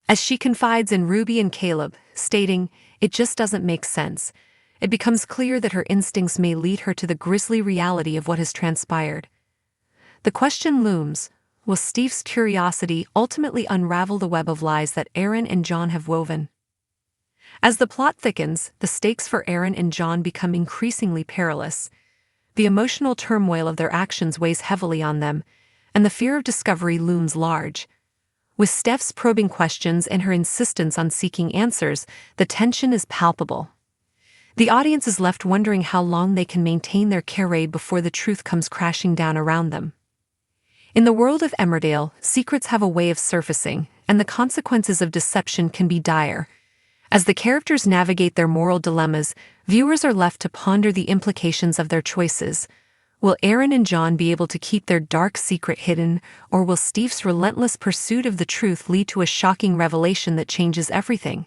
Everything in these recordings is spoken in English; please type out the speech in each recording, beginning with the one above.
As she confides in Ruby and Caleb, stating, "It just doesn't make sense," it becomes clear that her instincts may lead her to the grisly reality of what has transpired. The question looms, will Steve's curiosity ultimately unravel the web of lies that Aaron and John have woven? As the plot thickens, the stakes for Aaron and John become increasingly perilous. The emotional turmoil of their actions weighs heavily on them, and the fear of discovery looms large. With Steph's probing questions and her insistence on seeking answers, the tension is palpable. The audience is left wondering how long they can maintain their charade before the truth comes crashing down around them. In the world of Emmerdale, secrets have a way of surfacing, and the consequences of deception can be dire. As the characters navigate their moral dilemmas, viewers are left to ponder the implications of their choices. Will Aaron and John be able to keep their dark secret hidden, or will Steve's relentless pursuit of the truth lead to a shocking revelation that changes everything?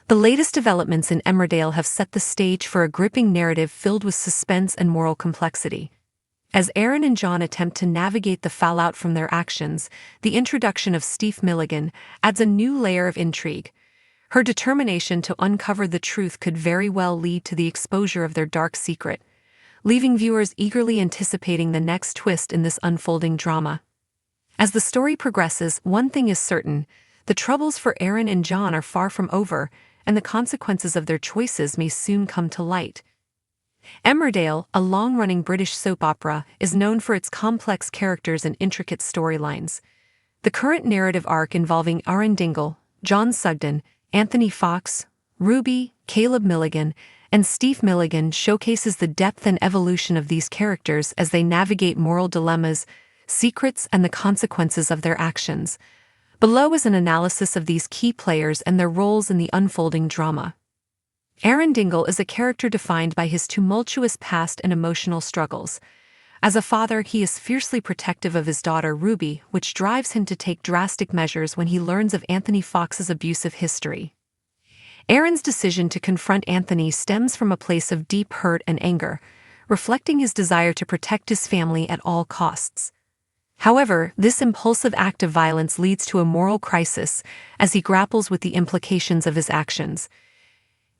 The latest developments in Emmerdale have set the stage for a gripping narrative filled with suspense and moral complexity. As Aaron and John attempt to navigate the fallout from their actions, the introduction of Steve Milligan adds a new layer of intrigue. Her determination to uncover the truth could very well lead to the exposure of their dark secret, leaving viewers eagerly anticipating the next twist in this unfolding drama. As the story progresses, one thing is certain: the troubles for Aaron and John are far from over, and the consequences of their choices may soon come to light. Emmerdale, a long-running British soap opera, is known for its complex characters and intricate storylines. The current narrative arc involving Aaron Dingle, John Sugden, Anthony Fox, Ruby, Caleb Milligan, and Steve Milligan showcases the depth and evolution of these characters as they navigate moral dilemmas, secrets, and the consequences of their actions. Below is an analysis of these key players and their roles in the unfolding drama. Aaron Dingle is a character defined by his tumultuous past and emotional struggles. As a father, he is fiercely protective of his daughter Ruby, which drives him to take drastic measures when he learns of Anthony Fox's abusive history. Aaron's decision to confront Anthony stems from a place of deep hurt and anger, reflecting his desire to protect his family at all costs. However, this impulsive act of violence leads to a moral crisis as he grapples with the implications of his actions.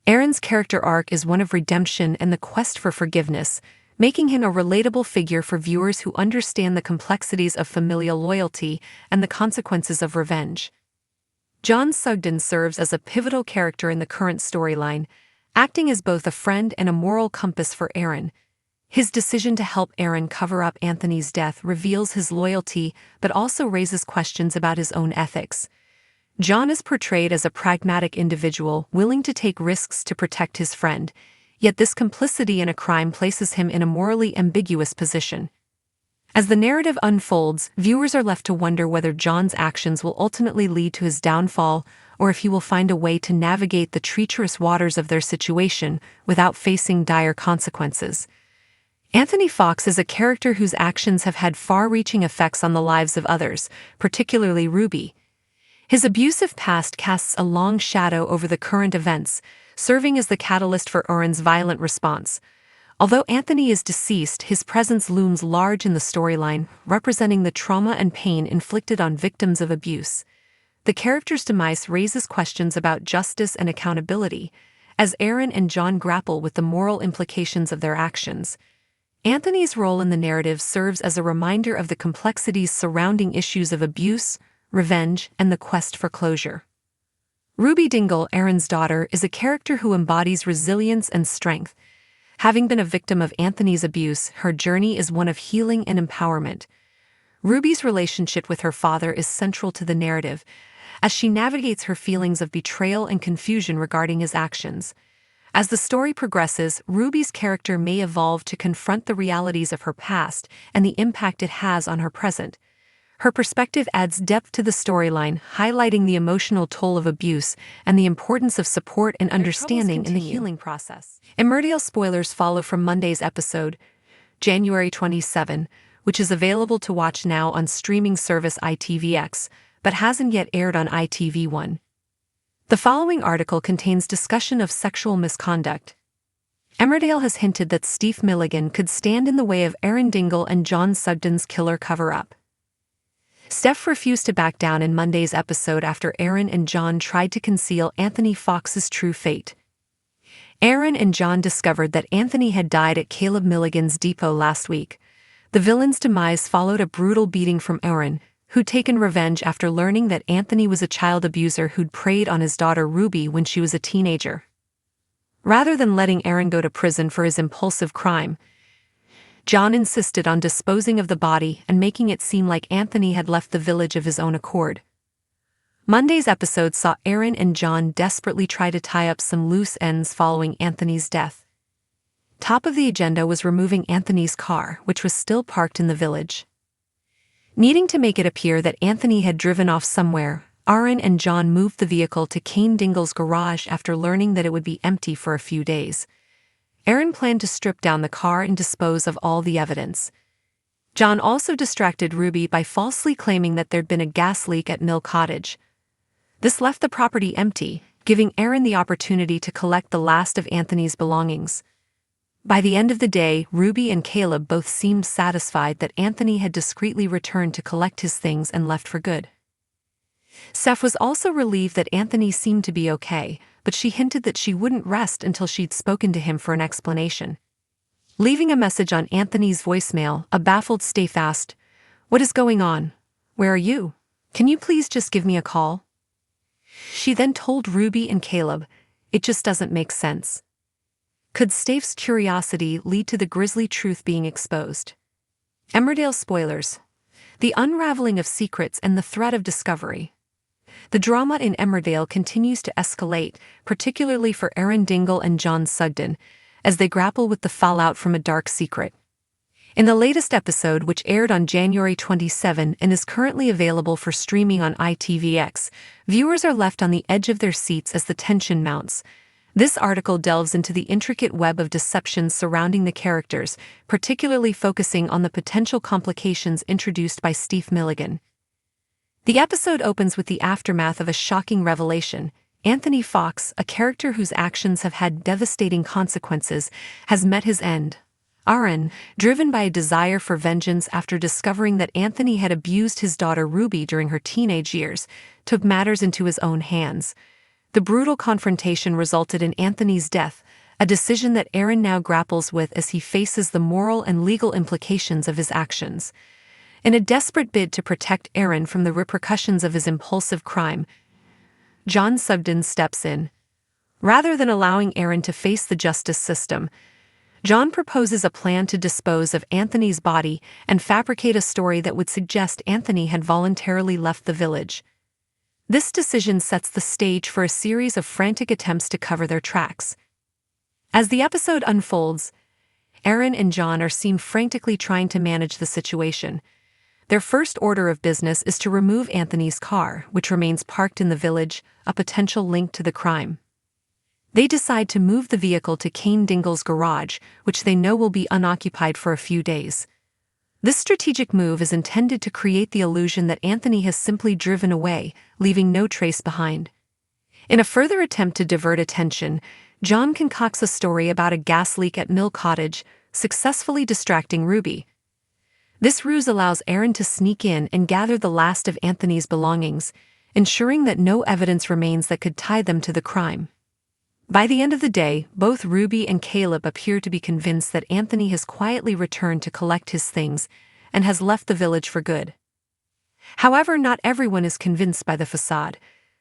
Aaron's character arc is one of redemption and the quest for forgiveness, making him a relatable figure for viewers who understand the complexities of familial loyalty and the consequences of revenge. John Sugden serves as a pivotal character in the current storyline, acting as both a friend and a moral compass for Aaron. His decision to help Aaron cover up Anthony's death reveals his loyalty but also raises questions about his own ethics. John is portrayed as a pragmatic individual willing to take risks to protect his friend, yet this complicity in a crime places him in a morally ambiguous position. As the narrative unfolds, viewers are left to wonder whether John's actions will ultimately lead to his downfall or if he will find a way to navigate the treacherous waters of their situation without facing dire consequences. Anthony Fox is a character whose actions have had far-reaching effects on the lives of others, particularly Ruby. His abusive past casts a long shadow over the current events, serving as the catalyst for Aaron's violent response. Although Anthony is deceased, his presence looms large in the storyline, representing the trauma and pain inflicted on victims of abuse. The character's demise raises questions about justice and accountability, as Aaron and John grapple with the moral implications of their actions. Anthony's role in the narrative serves as a reminder of the complexities surrounding issues of abuse, revenge, and the quest for closure. Ruby Dingle, Aaron's daughter, is a character who embodies resilience and strength. Having been a victim of Anthony's abuse, her journey is one of healing and empowerment. Ruby's relationship with her father is central to the narrative, as she navigates her feelings of betrayal and confusion regarding his actions. As the story progresses, Ruby's character may evolve to confront the realities of her past and the impact it has on her present. Her perspective adds depth to the storyline, highlighting the emotional toll of abuse and the importance of support and understanding in the healing process. Emmerdale spoilers follow from Monday's episode, January 27, which is available to watch now on streaming service ITVX, but hasn't yet aired on ITV1. The following article contains discussion of sexual misconduct. Emmerdale has hinted that Steve Milligan could stand in the way of Aaron Dingle and John Sugden's killer cover-up. Steph refused to back down in Monday's episode after Aaron and John tried to conceal Anthony Fox's true fate. Aaron and John discovered that Anthony had died at Caleb Milligan's depot last week. The villain's demise followed a brutal beating from Aaron, who'd taken revenge after learning that Anthony was a child abuser who'd preyed on his daughter Ruby when she was a teenager. Rather than letting Aaron go to prison for his impulsive crime, John insisted on disposing of the body and making it seem like Anthony had left the village of his own accord. Monday's episode saw Aaron and John desperately try to tie up some loose ends following Anthony's death. Top of the agenda was removing Anthony's car, which was still parked in the village. Needing to make it appear that Anthony had driven off somewhere, Aaron and John moved the vehicle to Kane Dingle's garage after learning that it would be empty for a few days. Aaron planned to strip down the car and dispose of all the evidence. John also distracted Ruby by falsely claiming that there'd been a gas leak at Mill Cottage. This left the property empty, giving Aaron the opportunity to collect the last of Anthony's belongings. By the end of the day, Ruby and Caleb both seemed satisfied that Anthony had discreetly returned to collect his things and left for good. Steph was also relieved that Anthony seemed to be okay, but she hinted that she wouldn't rest until she'd spoken to him for an explanation. Leaving a message on Anthony's voicemail, a baffled Steph asked, "What is going on? Where are you? Can you please just give me a call?" She then told Ruby and Caleb, "It just doesn't make sense." Could Steph's curiosity lead to the grisly truth being exposed? Emmerdale spoilers. The unraveling of secrets and the threat of discovery. The drama in Emmerdale continues to escalate, particularly for Aaron Dingle and John Sugden, as they grapple with the fallout from a dark secret. In the latest episode, which aired on January 27 and is currently available for streaming on ITVX, viewers are left on the edge of their seats as the tension mounts. This article delves into the intricate web of deceptions surrounding the characters, particularly focusing on the potential complications introduced by Steve Milligan. The episode opens with the aftermath of a shocking revelation. Anthony Fox, a character whose actions have had devastating consequences, has met his end. Aaron, driven by a desire for vengeance after discovering that Anthony had abused his daughter Ruby during her teenage years, took matters into his own hands. The brutal confrontation resulted in Anthony's death, a decision that Aaron now grapples with as he faces the moral and legal implications of his actions. In a desperate bid to protect Aaron from the repercussions of his impulsive crime, John Sugden steps in. Rather than allowing Aaron to face the justice system, John proposes a plan to dispose of Anthony's body and fabricate a story that would suggest Anthony had voluntarily left the village. This decision sets the stage for a series of frantic attempts to cover their tracks. As the episode unfolds, Aaron and John are seen frantically trying to manage the situation. Their first order of business is to remove Anthony's car, which remains parked in the village, a potential link to the crime. They decide to move the vehicle to Kane Dingle's garage, which they know will be unoccupied for a few days. This strategic move is intended to create the illusion that Anthony has simply driven away, leaving no trace behind. In a further attempt to divert attention, John concocts a story about a gas leak at Mill Cottage, successfully distracting Ruby. This ruse allows Aaron to sneak in and gather the last of Anthony's belongings, ensuring that no evidence remains that could tie them to the crime. By the end of the day, both Ruby and Caleb appear to be convinced that Anthony has quietly returned to collect his things and has left the village for good. However, not everyone is convinced by the facade.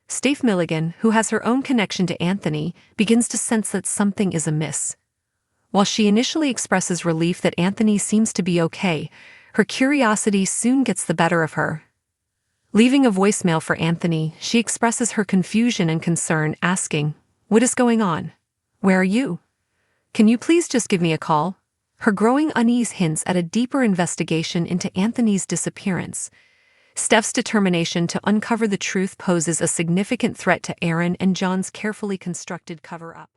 Steve Milligan, who has her own connection to Anthony, begins to sense that something is amiss. While she initially expresses relief that Anthony seems to be okay, her curiosity soon gets the better of her. Leaving a voicemail for Anthony, she expresses her confusion and concern, asking, "What is going on? Where are you? Can you please just give me a call?" Her growing unease hints at a deeper investigation into Anthony's disappearance. Steph's determination to uncover the truth poses a significant threat to Aaron and John's carefully constructed cover-up.